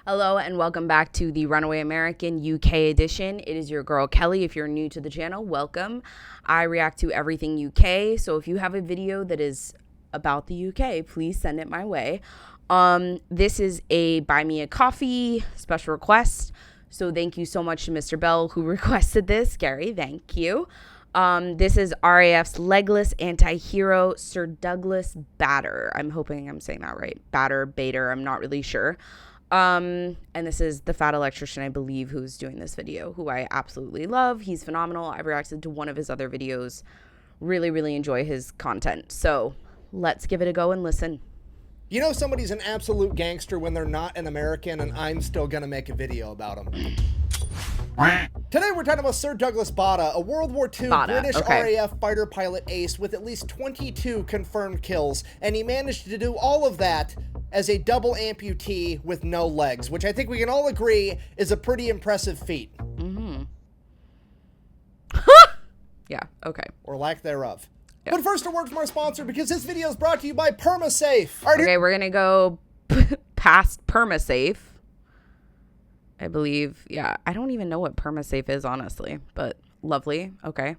Hello and welcome back to the Runaway American UK edition. It is your girl Kelly. If you're new to the channel, welcome. I react to everything UK, so if you have a video that is about the UK, please send it my way. This is a buy me a coffee special request, so thank you so much to Mr. Bell who requested this. Gary, thank you. This is RAF's Legless Antihero Sir Douglas Batter. I'm hoping I'm saying that right. Batter, I'm not really sure. And this is the fat electrician, I believe, who's doing this video, who I absolutely love. He's phenomenal. I've reacted to one of his other videos. Really enjoy his content. So let's give it a go and listen. You know somebody's an absolute gangster when they're not an American, and I'm still gonna make a video about him. Today we're talking about Sir Douglas Batter, a World War II British RAF fighter pilot ace with at least 22 confirmed kills, and he managed to do all of that as a double amputee with no legs, which I think we can all agree is a pretty impressive feat. Yeah, okay. Or lack thereof. Yeah. But first a word from our sponsor, because this video is brought to you by PermaSafe. Okay, we're gonna go past PermaSafe. I believe, yeah, I don't even know what PermaSafe is, honestly, but lovely, okay.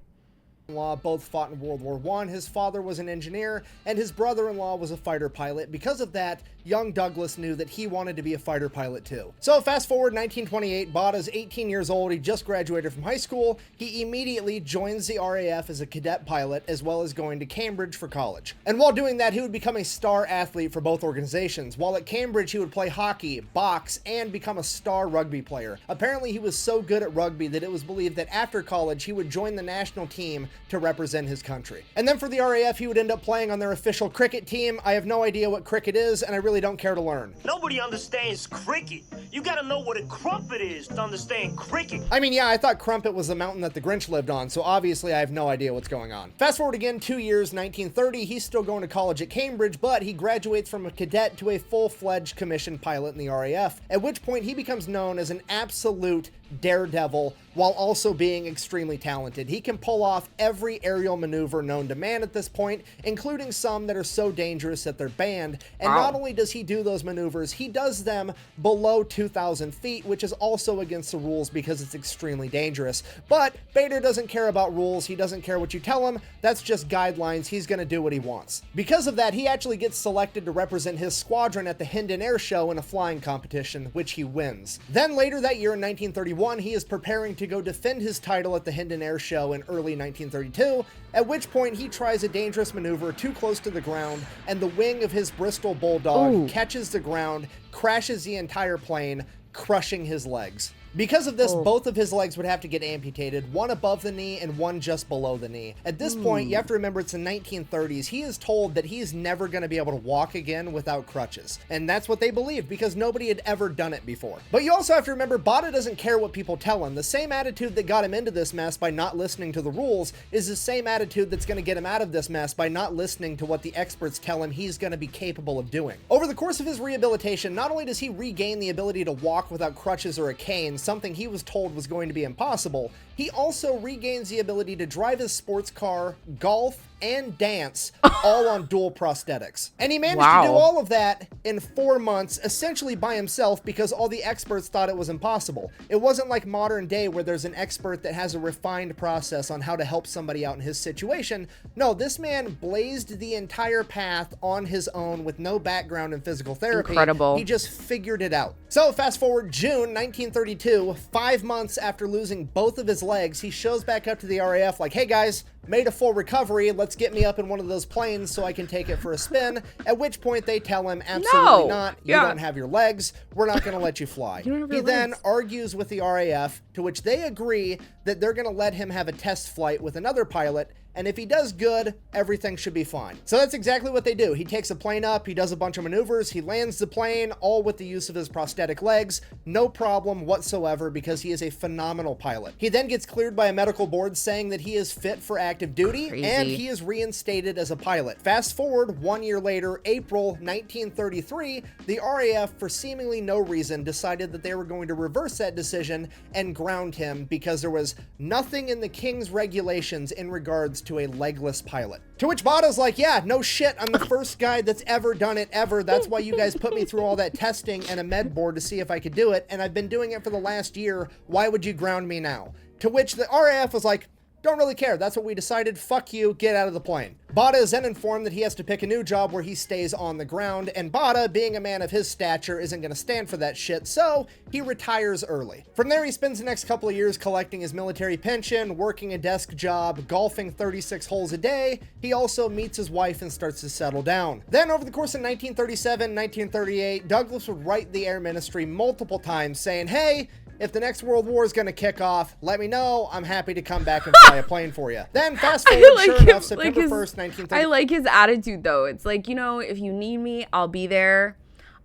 In-law both fought in World War I. His father was an engineer, and his brother-in-law was a fighter pilot. Because of that, young Douglas knew that he wanted to be a fighter pilot too. So fast forward 1928, Batter's 18 years old, he just graduated from high school. He immediately joins the RAF as a cadet pilot, as well as going to Cambridge for college. And while doing that, he would become a star athlete for both organizations. While at Cambridge, he would play hockey, box, and become a star rugby player. Apparently, he was so good at rugby that it was believed that after college, he would join the national team to represent his country. And then for the RAF, he would end up playing on their official cricket team. I have no idea what cricket is, and I really don't care to learn. Nobody understands cricket. You gotta know what a crumpet is to understand cricket. I mean, yeah, I thought Crumpet was the mountain that the Grinch lived on, so obviously I have no idea what's going on. Fast forward again 2 years, 1930, he's still going to college at Cambridge, but he graduates from a cadet to a full-fledged commissioned pilot in the RAF, at which point he becomes known as an absolute daredevil while also being extremely talented. He can pull off every aerial maneuver known to man at this point, including some that are so dangerous that they're banned. And not only does he do those maneuvers, he does them below 2,000 feet, which is also against the rules because it's extremely dangerous. But Bader doesn't care about rules. He doesn't care what you tell him. That's just guidelines. He's going to do what he wants. Because of that, he actually gets selected to represent his squadron at the Hendon Air Show in a flying competition, which he wins. Then later that year in 1931, he is preparing to go defend his title at the Hendon Air Show in early 1932, at which point he tries a dangerous maneuver too close to the ground, and the wing of his Bristol Bulldog catches the ground, crashes the entire plane, crushing his legs. Because of this, both of his legs would have to get amputated, one above the knee and one just below the knee. At this point, you have to remember it's the 1930s. He is told that he's never going to be able to walk again without crutches. And that's what they believed because nobody had ever done it before. But you also have to remember, Batter doesn't care what people tell him. The same attitude that got him into this mess by not listening to the rules is the same attitude that's going to get him out of this mess by not listening to what the experts tell him he's going to be capable of doing. Over the course of his rehabilitation, not only does he regain the ability to walk without crutches or a cane, something he was told was going to be impossible, he also regains the ability to drive his sports car, golf, and dance, all on dual prosthetics. And he managed to do all of that in 4 months, essentially by himself, because all the experts thought it was impossible. It wasn't like modern day where there's an expert that has a refined process on how to help somebody out in his situation. No, this man blazed the entire path on his own with no background in physical therapy. Incredible. He just figured it out. So fast forward June 1932, 5 months after losing both of his legs, he shows back up to the RAF like, hey guys, made a full recovery, let's get me up in one of those planes so I can take it for a spin, at which point they tell him, absolutely not, you don't have your legs, we're not going to let you fly. He then argues with the RAF, to which they agree that they're going to let him have a test flight with another pilot, and if he does good, everything should be fine. So that's exactly what they do. He takes a plane up, he does a bunch of maneuvers, he lands the plane, all with the use of his prosthetic legs, no problem whatsoever because he is a phenomenal pilot. He then gets cleared by a medical board saying that he is fit for active duty, and he is reinstated as a pilot. Fast forward 1 year later, April 1933, the RAF, for seemingly no reason, decided that they were going to reverse that decision and ground him because there was nothing in the King's regulations in regards introduced to a legless pilot. To which Bada's like, yeah, no shit, I'm the first guy that's ever done it ever. That's why you guys put me through all that testing and a med board to see if I could do it, and I've been doing it for the last year. Why would you ground me now? To which the RAF was like, don't really care. That's what we decided. Fuck you. Get out of the plane. Bada is then informed that he has to pick a new job where he stays on the ground, and Bada, being a man of his stature, isn't going to stand for that shit, so he retires early. From there, he spends the next couple of years collecting his military pension, working a desk job, golfing 36 holes a day. He also meets his wife and starts to settle down. Then, over the course of 1937, 1938, Douglas would write the Air Ministry multiple times saying, hey, if the next World War is going to kick off, let me know. I'm happy to come back and fly a plane for you. Then fast forward, sure enough, September 1st, 1930. I like his attitude, though. It's like, you know, if you need me, I'll be there.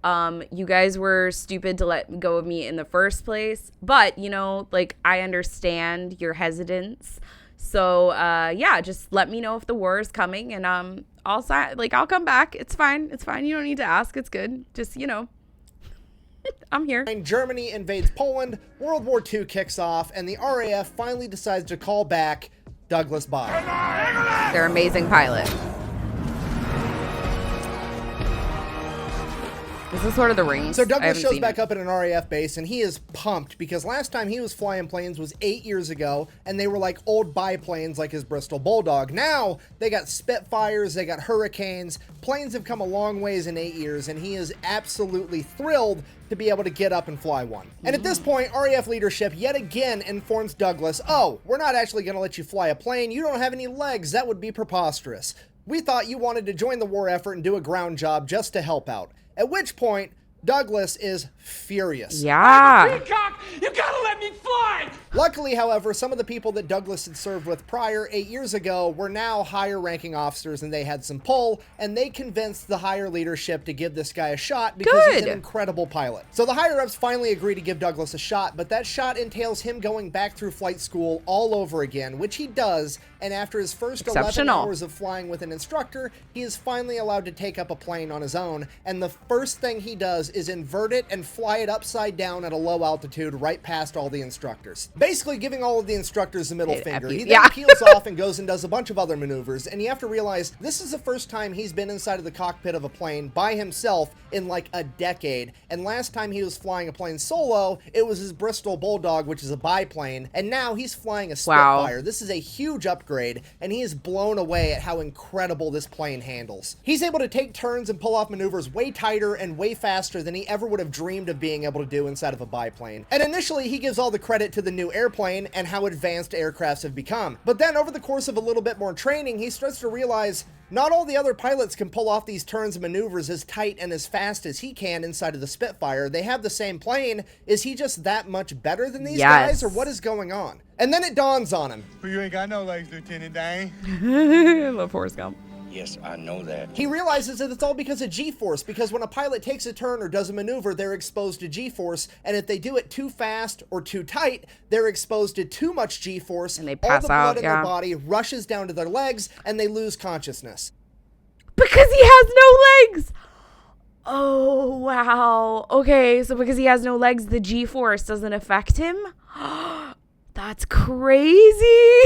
You guys were stupid to let go of me in the first place. But, you know, like, I understand your hesitance. So, yeah, just let me know if the war is coming. And I'll come back. It's fine. It's fine. You don't need to ask. It's good. Just, you know. I'm here. Germany invades Poland, World War II kicks off, and the RAF finally decides to call back Douglas Bada. They're amazing pilot. Is this Lord of the Rings? So Douglas shows back up at an RAF base, and he is pumped because last time he was flying planes was 8 years ago, and they were like old biplanes like his Bristol Bulldog. Now they got Spitfires, they got Hurricanes. Planes have come a long ways in 8 years, and he is absolutely thrilled to be able to get up and fly one. And at this point, RAF leadership yet again informs Douglas, oh, we're not actually going to let you fly a plane. You don't have any legs. That would be preposterous. We thought you wanted to join the war effort and do a ground job just to help out. At which point, Douglas is furious. Yeah. Peacock, you gotta let me fly! Luckily, however, some of the people that Douglas had served with prior 8 years ago were now higher ranking officers, and they had some pull, and they convinced the higher leadership to give this guy a shot because he's an incredible pilot. So the higher ups finally agree to give Douglas a shot, but that shot entails him going back through flight school all over again, which he does, and after his first 11 hours of flying with an instructor, he is finally allowed to take up a plane on his own, and the first thing he does is invert it and fly it upside down at a low altitude right past all the instructors. Basically giving all of the instructors the middle finger. He then peels off and goes and does a bunch of other maneuvers, and you have to realize this is the first time he's been inside of the cockpit of a plane by himself in like a decade, and last time he was flying a plane solo, it was his Bristol Bulldog, which is a biplane, and now he's flying a Spitfire. Wow. This is a huge upgrade, and he is blown away at how incredible this plane handles. He's able to take turns and pull off maneuvers way tighter and way faster than he ever would have dreamed of being able to do inside of a biplane. And initially, he gives all the credit to the new airplane and how advanced aircrafts have become. But then over the course of a little bit more training, he starts to realize not all the other pilots can pull off these turns and maneuvers as tight and as fast as he can inside of the Spitfire. They have the same plane. Is he just that much better than these guys, or what is going on? And then it dawns on him. But you ain't got no legs, Lieutenant Dane. I love Forrest Gump. Yes, I know that. He realizes that it's all because of G-force, because when a pilot takes a turn or does a maneuver, they're exposed to G-force, and if they do it too fast or too tight, they're exposed to too much G-force, and they pass all the blood in their body rushes down to their legs, and they lose consciousness. Because he has no legs! Oh, wow. Okay, so because he has no legs, the G-force doesn't affect him? That's crazy!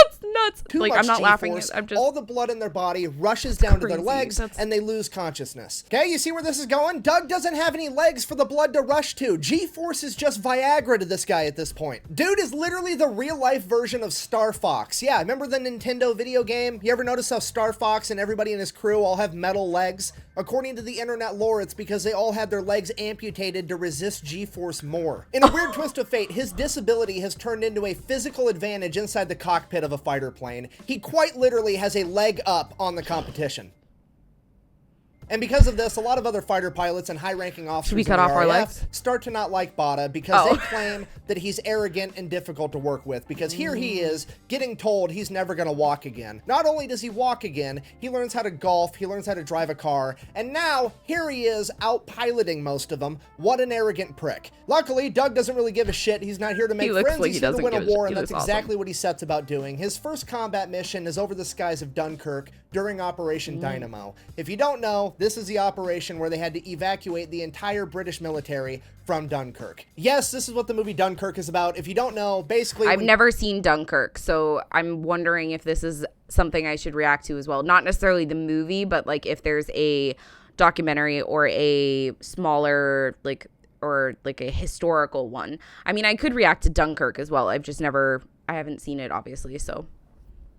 That's nuts. Too much I'm not laughing. I'm just... All the blood in their body rushes down to their legs, and they lose consciousness. Okay, you see where this is going? Doug doesn't have any legs for the blood to rush to. G-force is just Viagra to this guy at this point. Dude is literally the real-life version of Star Fox. Yeah, remember the Nintendo video game? You ever notice how Star Fox and everybody in his crew all have metal legs? According to the internet lore, it's because they all had their legs amputated to resist G-force more. In a weird twist of fate, his disability has turned into a physical advantage inside the cockpit of a fighter plane. He quite literally has a leg up on the competition. And because of this, a lot of other fighter pilots and high-ranking officers in the RAF start to not like Bada because they claim that he's arrogant and difficult to work with, because here he is getting told he's never going to walk again. Not only does he walk again, he learns how to golf, he learns how to drive a car, and now here he is out-piloting most of them. What an arrogant prick. Luckily, Doug doesn't really give a shit. He's not here to make friends, he's here to win a war, and that's exactly what he sets about doing. His first combat mission is over the skies of Dunkirk during Operation Dynamo. If you don't know, This is the operation where they had to evacuate the entire British military from Dunkirk. Yes, this is what the movie Dunkirk is about. If you don't know, basically... I've never seen Dunkirk, so I'm wondering if this is something I should react to as well. Not necessarily the movie, but like if there's a documentary or a smaller or a historical one. I mean, I could react to Dunkirk as well. I haven't seen it, obviously, so...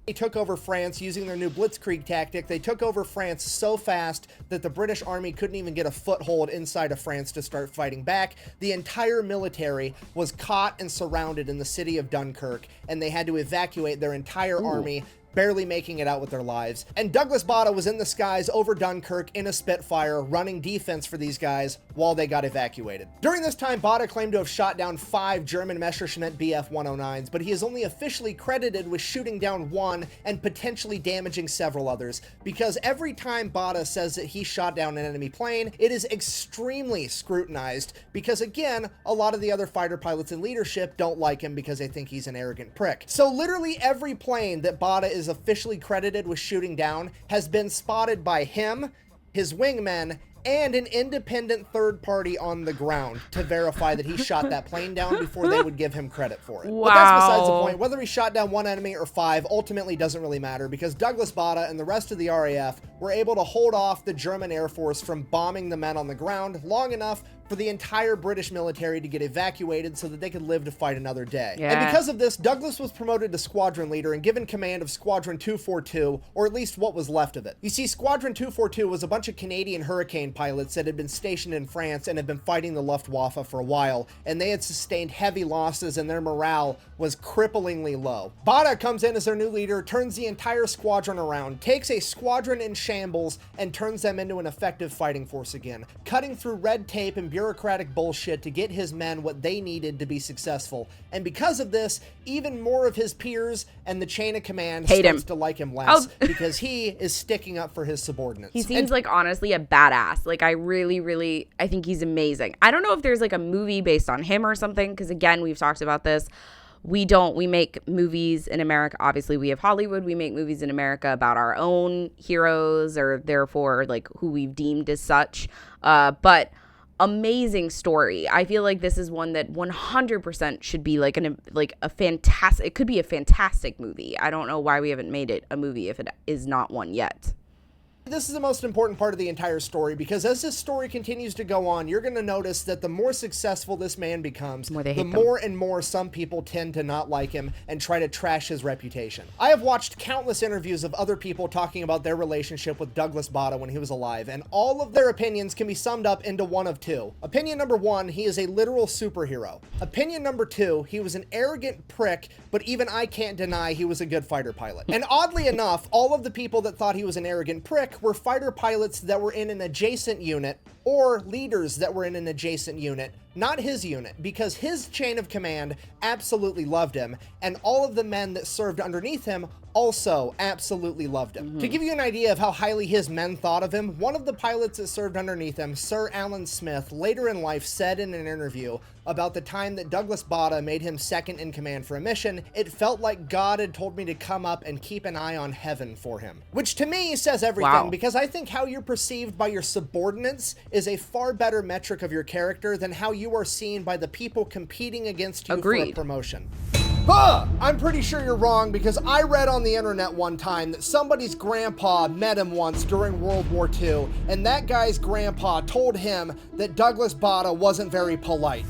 They took over France using their new blitzkrieg tactic. They took over France so fast that the British army couldn't even get a foothold inside of France to start fighting back. The entire military was caught and surrounded in the city of Dunkirk, and they had to evacuate their entire army, barely making it out with their lives. And Douglas Bader was in the skies over Dunkirk in a Spitfire, running defense for these guys while they got evacuated. During this time, Bader claimed to have shot down 5 German Messerschmitt Bf-109s, but he is only officially credited with shooting down 1 and potentially damaging several others, because every time Bader says that he shot down an enemy plane, it is extremely scrutinized, because again, a lot of the other fighter pilots in leadership don't like him because they think he's an arrogant prick. So literally every plane that Bader is officially credited with shooting down has been spotted by him, his wingmen, and an independent third party on the ground to verify that he shot that plane down before they would give him credit for it. Wow. But that's besides the point. Whether he shot down 1 enemy or 5 ultimately doesn't really matter, because Douglas Bader and the rest of the RAF were able to hold off the German Air Force from bombing the men on the ground long enough for the entire British military to get evacuated so that they could live to fight another day. Yeah. And because of this, Douglas was promoted to squadron leader and given command of Squadron 242, or at least what was left of it. You see, Squadron 242 was a bunch of Canadian Hurricane pilots that had been stationed in France and had been fighting the Luftwaffe for a while, and they had sustained heavy losses and their morale was cripplingly low. Bader comes in as their new leader, turns the entire squadron around, takes a squadron in shambles, and turns them into an effective fighting force again, cutting through red tape and bureaucratic bullshit to get his men what they needed to be successful. And because of this, even more of his peers and the chain of command starts to like him less, because he is sticking up for his subordinates. He seems like honestly a badass. Like I think he's amazing. I don't know if there's like a movie based on him or something, because again, we've talked about this. We make movies in America. Obviously, we have Hollywood. We make movies in America about our own heroes, or therefore like who we've deemed as such. But amazing story. I feel like this is one that 100% should be like a fantastic. It could be a fantastic movie. I don't know why we haven't made it a movie if it is not one yet. This is the most important part of the entire story, because as this story continues to go on, you're going to notice that the more successful this man becomes, the more and more some people tend to not like him and try to trash his reputation. I have watched countless interviews of other people talking about their relationship with Douglas Bader when he was alive, and all of their opinions can be summed up into one of two. Opinion number 1, he is a literal superhero. Opinion number 2, he was an arrogant prick, but even I can't deny he was a good fighter pilot. And oddly enough, all of the people that thought he was an arrogant prick were fighter pilots that were in an adjacent unit, or leaders that were in an adjacent unit, not his unit, because his chain of command absolutely loved him, and all of the men that served underneath him also absolutely loved him. To give you an idea of how highly his men thought of him, one of the pilots that served underneath him, Sir Alan Smith, later in life said in an interview about the time that Douglas Bader made him second in command for a mission, "It felt like God had told me to come up and keep an eye on heaven for him." Which to me says everything, because I think how you're perceived by your subordinates is a far better metric of your character than how you are seen by the people competing against you for a promotion. I'm pretty sure you're wrong, because I read on the internet one time that somebody's grandpa met him once during World War II, and that guy's grandpa told him that Douglas Bader wasn't very polite.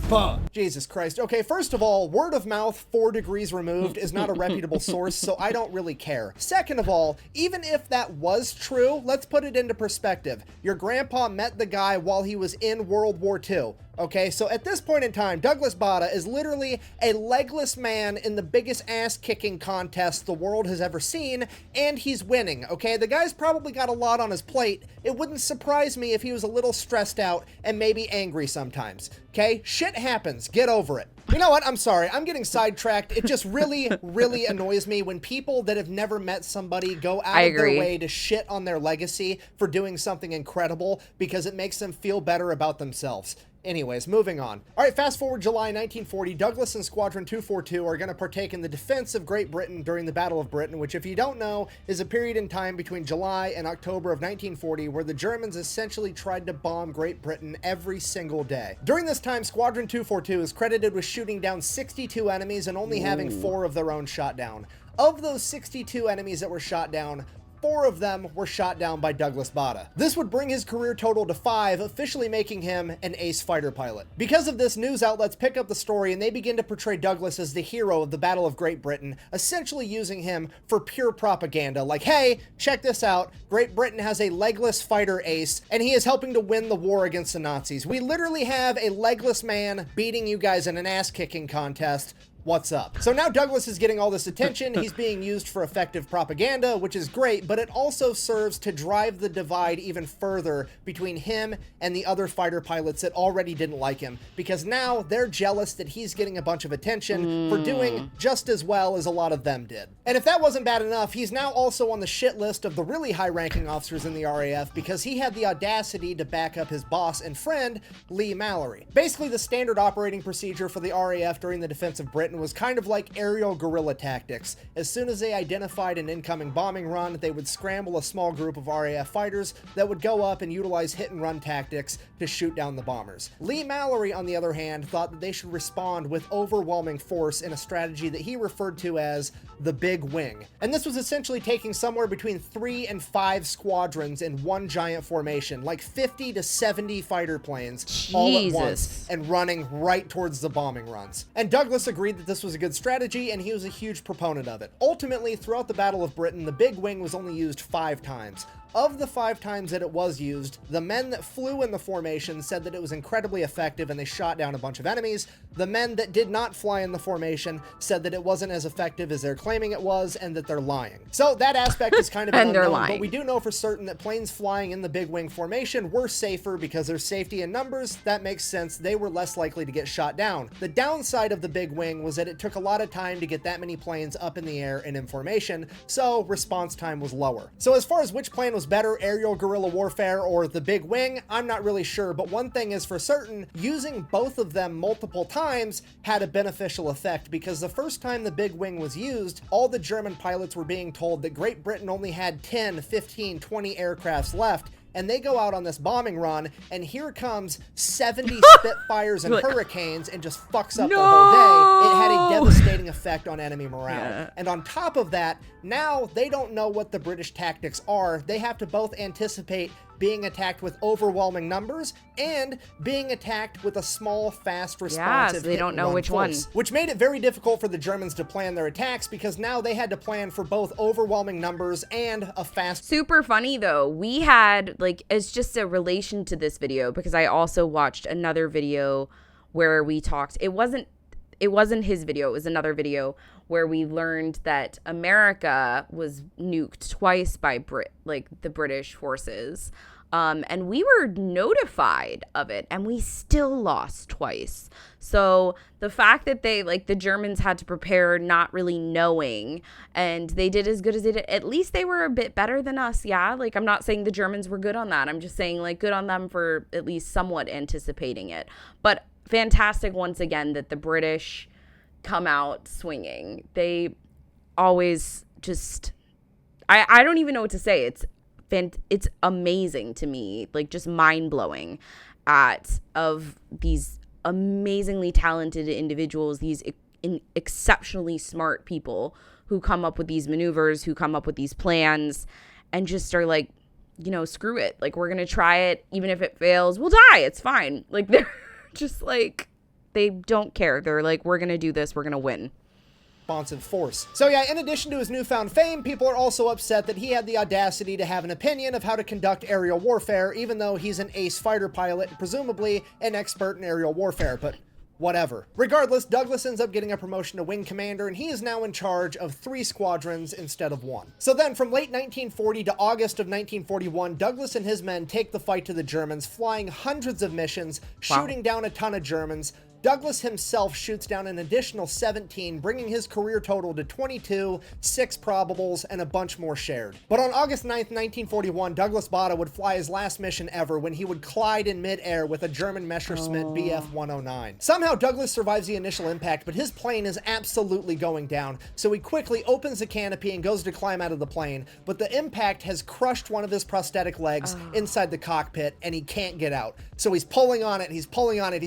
Jesus Christ. Okay, first of all, word of mouth 4 degrees removed is not a reputable source, so I don't really care. Second of all, even if that was true, let's put it into perspective. Your grandpa met the guy while he was in World War II. Okay, so at this point in time, Douglas Bader is literally a legless man in the biggest ass-kicking contest the world has ever seen, and he's winning, okay? The guy's probably got a lot on his plate. It wouldn't surprise me if he was a little stressed out and maybe angry sometimes, okay? Shit happens. Get over it. You know what? I'm sorry. I'm getting sidetracked. It just really, really annoys me when people that have never met somebody go out of their way to shit on their legacy for doing something incredible because it makes them feel better about themselves. Anyways, moving on. All right, fast forward July 1940, Douglas and Squadron 242 are going to partake in the defense of Great Britain during the Battle of Britain, which, if you don't know, is a period in time between July and October of 1940 where the Germans essentially tried to bomb Great Britain every single day. During this time, Squadron 242 is credited with shooting down 62 enemies and only having 4 of their own shot down. Of those 62 enemies that were shot down, 4 of them were shot down by Douglas Bader. This would bring his career total to 5, officially making him an ace fighter pilot. Because of this, news outlets pick up the story and they begin to portray Douglas as the hero of the Battle of Great Britain, essentially using him for pure propaganda, like, hey, check this out, Great Britain has a legless fighter ace, and he is helping to win the war against the Nazis. We literally have a legless man beating you guys in an ass-kicking contest. What's up? So now Douglas is getting all this attention. He's being used for effective propaganda, which is great, but it also serves to drive the divide even further between him and the other fighter pilots that already didn't like him, because now they're jealous that he's getting a bunch of attention for doing just as well as a lot of them did. And if that wasn't bad enough, he's now also on the shit list of the really high-ranking officers in the RAF because he had the audacity to back up his boss and friend, Lee Mallory. Basically, the standard operating procedure for the RAF during the defense of Britain was kind of like aerial guerrilla tactics. As soon as they identified an incoming bombing run, they would scramble a small group of RAF fighters that would go up and utilize hit-and-run tactics to shoot down the bombers. Lee Mallory, on the other hand, thought that they should respond with overwhelming force in a strategy that he referred to as the Big Wing. And this was essentially taking somewhere between 3 and 5 squadrons in one giant formation, like 50 to 70 fighter planes all at once, and running right towards the bombing runs. And Douglas agreed that this was a good strategy, and he was a huge proponent of it. Ultimately, throughout the Battle of Britain, the Big Wing was only used 5 times. Of the 5 times that it was used, the men that flew in the formation said that it was incredibly effective and they shot down a bunch of enemies. The men that did not fly in the formation said that it wasn't as effective as they're claiming it was and that they're lying. So that aspect is kind of an unknown, but we do know for certain that planes flying in the Big Wing formation were safer because there's safety in numbers. That makes sense. They were less likely to get shot down. The downside of the Big Wing was that it took a lot of time to get that many planes up in the air and in formation, so response time was lower. So as far as which plane was better, aerial guerrilla warfare or the Big Wing, I'm not really sure, but one thing is for certain, using both of them multiple times had a beneficial effect, because the first time the Big Wing was used, all the German pilots were being told that Great Britain only had 10, 15, 20 aircrafts left, and they go out on this bombing run, and here comes 70 Spitfires and Hurricanes and just fucks up the whole day. It had a devastating effect on enemy morale. Yeah. And on top of that, now they don't know what the British tactics are. They have to both anticipate being attacked with overwhelming numbers and being attacked with a small, fast, responsive they don't know which force, which made it very difficult for the Germans to plan their attacks, because now they had to plan for both overwhelming numbers and a fast. Super funny though. We had, like, it's just a relation to this video, because I also watched another video where we talked. It wasn't his video, it was another video where we learned that America was nuked twice by the British forces. And we were notified of it, and we still lost twice. So the fact that the Germans had to prepare not really knowing, and they did as good as they did, at least they were a bit better than us, yeah? Like, I'm not saying the Germans were good on that. I'm just saying, good on them for at least somewhat anticipating it. But fantastic, once again, that the British come out swinging. They always just... I don't even know what to say. It's amazing to me, just mind-blowing of these amazingly talented individuals, these exceptionally smart people who come up with these maneuvers, who come up with these plans, and just are screw it. We're going to try it. Even if it fails, we'll die. It's fine. They're just they don't care. They're we're going to do this. We're going to win. Responsive force. So yeah, in addition to his newfound fame, people are also upset that he had the audacity to have an opinion of how to conduct aerial warfare, even though he's an ace fighter pilot, presumably an expert in aerial warfare, but whatever. Regardless, Douglas ends up getting a promotion to wing commander, and he is now in charge of 3 squadrons instead of 1. So then, from late 1940 to August of 1941, Douglas and his men take the fight to the Germans, flying hundreds of missions, shooting down a ton of Germans. Douglas himself shoots down an additional 17, bringing his career total to 22, 6 probables, and a bunch more shared. But on August 9th, 1941, Douglas Bada would fly his last mission ever when he would collide in mid-air with a German Messerschmitt Bf-109. Somehow Douglas survives the initial impact, but his plane is absolutely going down, so he quickly opens the canopy and goes to climb out of the plane, but the impact has crushed one of his prosthetic legs inside the cockpit, and he can't get out. So he's pulling on it, he's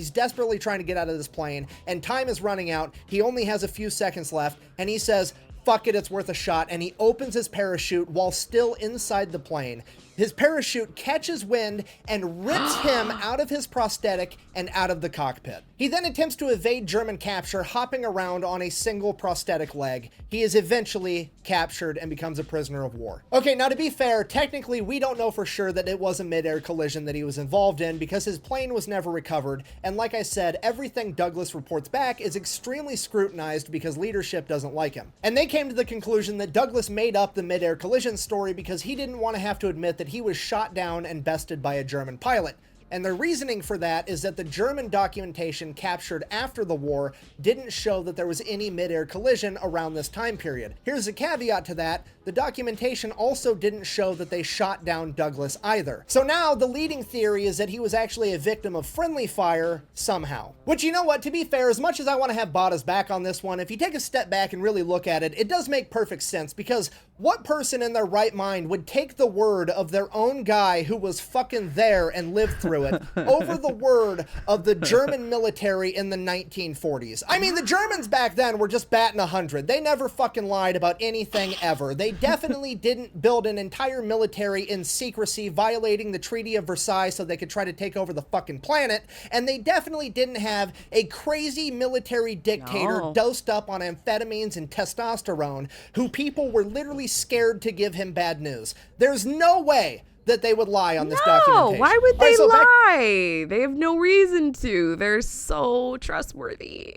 desperately trying to get out of this plane, and time is running out. He only has a few seconds left, and he says, fuck it, it's worth a shot, and he opens his parachute while still inside the plane. His parachute catches wind and rips him out of his prosthetic and out of the cockpit. He then attempts to evade German capture, hopping around on a single prosthetic leg. He is eventually captured and becomes a prisoner of war. Okay, now to be fair, technically we don't know for sure that it was a mid-air collision that he was involved in because his plane was never recovered, and like I said, everything Douglas reports back is extremely scrutinized because leadership doesn't like him. And they came to the conclusion that Douglas made up the mid-air collision story because he didn't want to have to admit that he was shot down and bested by a German pilot. And the reasoning for that is that the German documentation captured after the war didn't show that there was any mid-air collision around this time period. Here's a caveat to that. The documentation also didn't show that they shot down Douglas either. So now the leading theory is that he was actually a victim of friendly fire somehow. Which, you know what, to be fair, as much as I want to have Bada's back on this one, if you take a step back and really look at it, it does make perfect sense, because what person in their right mind would take the word of their own guy who was fucking there and lived through it over the word of the German military in the 1940s? I mean, the Germans back then were just batting 100. They never fucking lied about anything ever. They definitely didn't build an entire military in secrecy, violating the Treaty of Versailles so they could try to take over the fucking planet. And they definitely didn't have a crazy military dictator dosed up on amphetamines and testosterone who people were literally scared to give him bad news. There's no way that they would lie on this documentation. Why would they lie? They have no reason to. They're so trustworthy.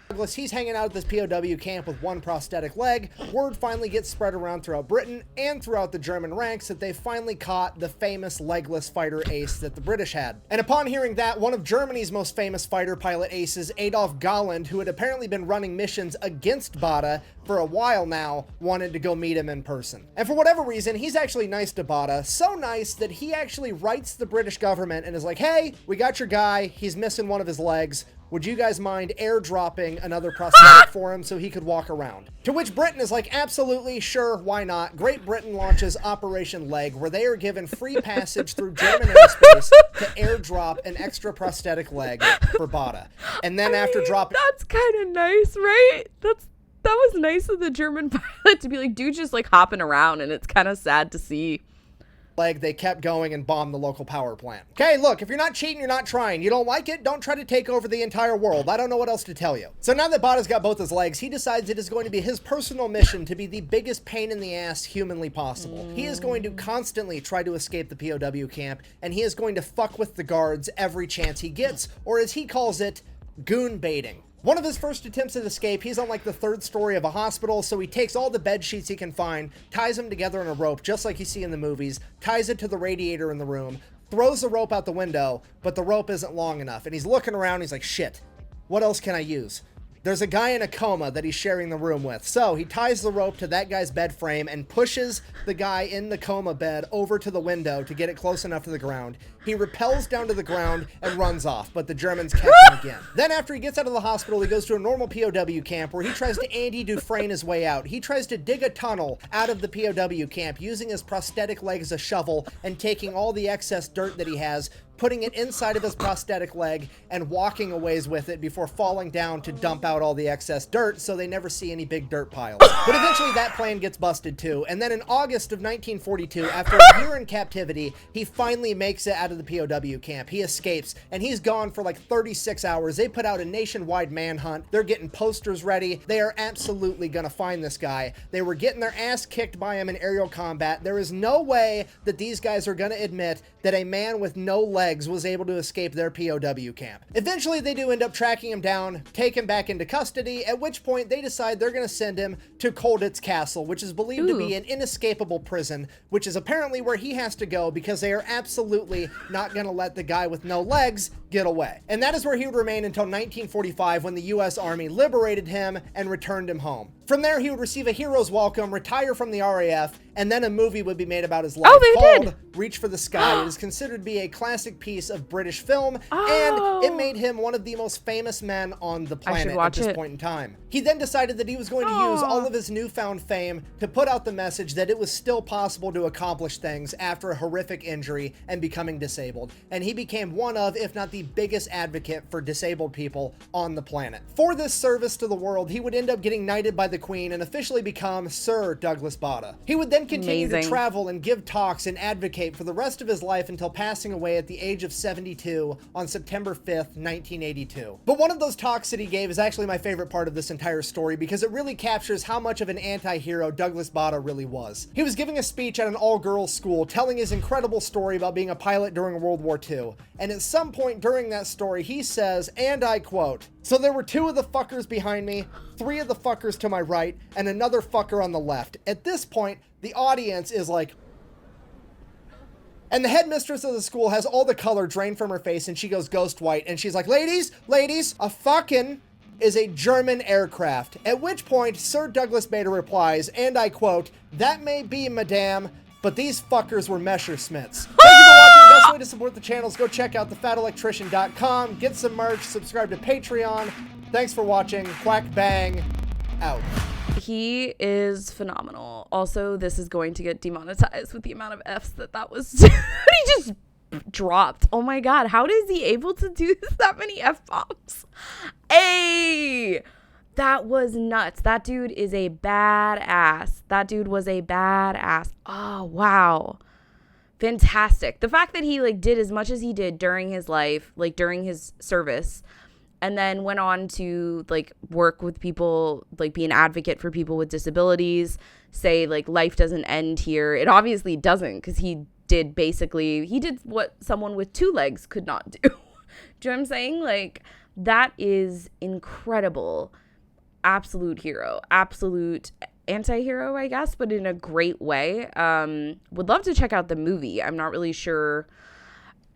Douglas, he's hanging out at this POW camp with one prosthetic leg. Word finally gets spread around throughout Britain and throughout the German ranks that they finally caught the famous legless fighter ace that the British had. And upon hearing that, one of Germany's most famous fighter pilot aces, Adolf Galland, who had apparently been running missions against Bada for a while now, wanted to go meet him in person. And for whatever reason, he's actually nice to Bada, so nice that he actually writes the British government and is like, hey, we got your guy, he's missing one of his legs. Would you guys mind airdropping another prosthetic for him so he could walk around? To which Britain is like, absolutely, sure, why not? Great Britain launches Operation Leg, where they are given free passage through German airspace to airdrop an extra prosthetic leg for Bada. And then after dropping... That's kind of nice, right? That was nice of the German pilot to be like, dude, just like hopping around, and it's kind of sad to see. Leg, they kept going and bombed the local power plant. Okay, look, if you're not cheating, you're not trying. You don't like it, don't try to take over the entire world. I don't know what else to tell you. So now that Bada's got both his legs, he decides it is going to be his personal mission to be the biggest pain in the ass humanly possible. He is going to constantly try to escape the POW camp, and he is going to fuck with the guards every chance he gets, or as he calls it, goon baiting. One of his first attempts at escape, he's on like the 3rd story of a hospital, so he takes all the bed sheets he can find, ties them together in a rope, just like you see in the movies, ties it to the radiator in the room, throws the rope out the window, but the rope isn't long enough, and he's looking around, he's like, shit, what else can I use? There's a guy in a coma that he's sharing the room with. So he ties the rope to that guy's bed frame and pushes the guy in the coma bed over to the window to get it close enough to the ground. He rappels down to the ground and runs off, but the Germans catch him again. Then after he gets out of the hospital, he goes to a normal POW camp where he tries to Andy Dufresne his way out. He tries to dig a tunnel out of the POW camp using his prosthetic leg as a shovel and taking all the excess dirt that he has, putting it inside of his prosthetic leg and walking a ways with it before falling down to dump out all the excess dirt so they never see any big dirt piles. But eventually that plan gets busted too, and then in August of 1942, after a year in captivity, he finally makes it out of the POW camp. He escapes, and he's gone for like 36 hours. They put out a nationwide manhunt. They're getting posters ready. They are absolutely gonna find this guy. They were getting their ass kicked by him in aerial combat. There is no way that these guys are gonna admit that a man with no legs legs was able to escape their POW camp. Eventually, they do end up tracking him down, take him back into custody, at which point they decide they're going to send him to Colditz Castle, which is believed to be an inescapable prison, which is apparently where he has to go because they are absolutely not going to let the guy with no legs get away. And that is where he would remain until 1945 when the U.S. Army liberated him and returned him home. From there, he would receive a hero's welcome, retire from the RAF, and then a movie would be made about his life called Reach for the Sky. It is considered to be a classic piece of British film, and it made him one of the most famous men on the planet at this point in time. He then decided that he was going to use all of his newfound fame to put out the message that it was still possible to accomplish things after a horrific injury and becoming disabled. And he became one of, if not the biggest advocate for disabled people on the planet. For this service to the world, he would end up getting knighted by the Queen and officially become Sir Douglas Bada. He would then continue to travel and give talks and advocate for the rest of his life until passing away at the age of 72 on September 5th, 1982. But one of those talks that he gave is actually my favorite part of this entire story because it really captures how much of an anti-hero Douglas Bada really was. He was giving a speech at an all-girls school telling his incredible story about being a pilot during World War II. And at some point during that story, he says, and I quote, "So there were 2 of the fuckers behind me, 3 of the fuckers to my right, and another fucker on the left." At this point, the audience is like, and the headmistress of the school has all the color drained from her face and she goes ghost white and she's like, ladies, a fucking is a German aircraft. At which point, Sir Douglas Bada replies, and I quote, "That may be, madame, but these fuckers were Messerschmitts." Thank you for watching. Best way to support the channel is go check out thefatelectrician.com, get some merch, subscribe to Patreon. Thanks for watching. Quack bang, out. He is phenomenal. Also, this is going to get demonetized with the amount of Fs that was he just dropped. Oh my god, how is he able to do that many F-bombs? Hey, that was nuts. That dude is a badass. That dude was a badass. Oh wow, fantastic. The fact that he like did as much as he did during his life, like during his service, and then went on to like work with people, like be an advocate for people with disabilities, say like life doesn't end here. It obviously doesn't, because he did what someone with 2 legs could not do. Do you know what I'm saying? Like, that is incredible. Absolute hero. Absolute anti-hero, I guess, but in a great way. Would love to check out the movie. I'm not really sure.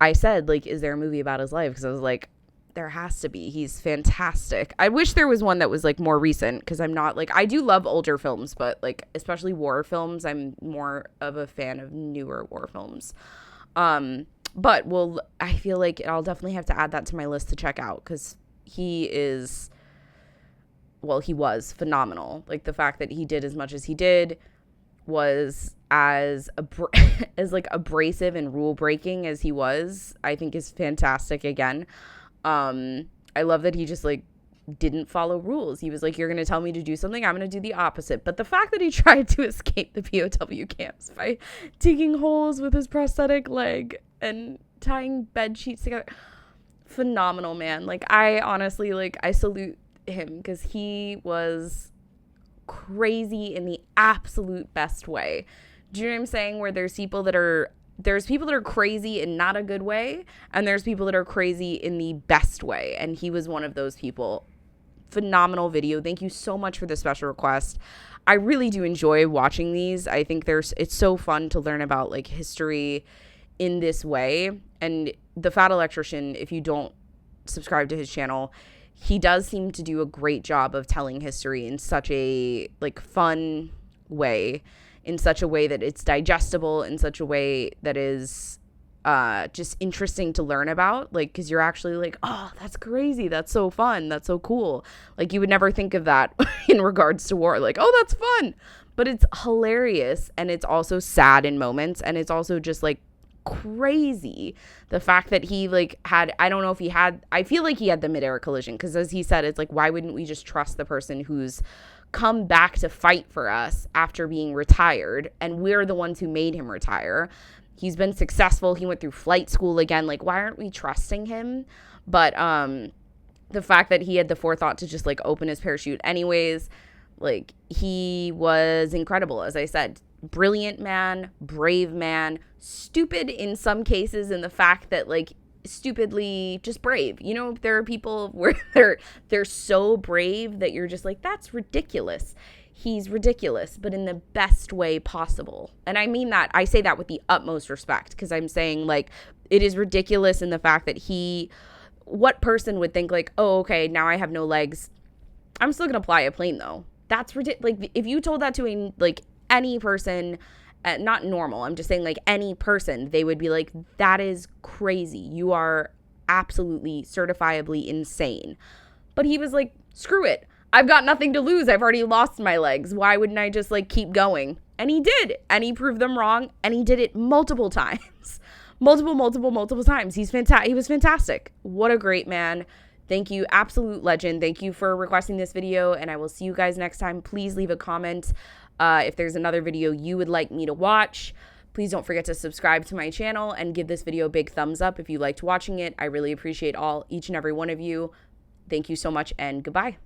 I said, like, is there a movie about his life? Because I was like, there has to be. He's fantastic. I wish there was one that was like more recent, because I'm not like, I do love older films, but like especially war films, I'm more of a fan of newer war films. But I feel like I'll definitely have to add that to my list to check out, because he was phenomenal. Like, the fact that he did as much as he did, was as like abrasive and rule breaking as he was, I think is fantastic. Again, I love that he just like didn't follow rules. He was like, you're going to tell me to do something, I'm going to do the opposite. But the fact that he tried to escape the POW camps by digging holes with his prosthetic leg and tying bed sheets together, phenomenal, man. Like, I honestly, like, I salute him, because he was crazy in the absolute best way. Do you know what I'm saying? Where there's people that are crazy in not a good way, and there's people that are crazy in the best way, and he was one of those people. Phenomenal video. Thank you so much for the special request. I really do enjoy watching these. I think it's so fun to learn about like history in this way. And the Fat Electrician, if you don't subscribe to his channel, he does seem to do a great job of telling history in such a like fun way, in such a way that it's digestible, in such a way that is just interesting to learn about, like, because you're actually like, oh, that's crazy, that's so fun, that's so cool. Like, you would never think of that in regards to war, like, oh, that's fun, but it's hilarious, and it's also sad in moments, and it's also just like crazy. The fact that he like had, I don't know if he had, I feel like he had the mid-air collision, because as he said, it's like, why wouldn't we just trust the person who's come back to fight for us after being retired, and we're the ones who made him retire. He's been successful. He went through flight school again. Like, why aren't we trusting him? But the fact that he had the forethought to just like open his parachute anyways, like, he was incredible. As I said, brilliant man, brave man, stupid in some cases in the fact that, like, stupidly just brave. You know, there are people where they're so brave that you're just like, that's ridiculous. He's ridiculous, but in the best way possible. And I mean that, I say that with the utmost respect, because I'm saying, like, it is ridiculous in the fact that what person would think, like, oh, okay, now I have no legs, I'm still gonna fly a plane though? That's ridiculous. Like, if you told that to any person, not normal, I'm just saying, like, any person, they would be like, that is crazy. You are absolutely certifiably insane. But he was like, screw it. I've got nothing to lose. I've already lost my legs. Why wouldn't I just, like, keep going? And he did. And he proved them wrong. And he did it multiple times. multiple times. He was fantastic. What a great man. Thank you. Absolute legend. Thank you for requesting this video. And I will see you guys next time. Please leave a comment if there's another video you would like me to watch. Please don't forget to subscribe to my channel and give this video a big thumbs up if you liked watching it. I really appreciate each and every one of you. Thank you so much, and goodbye.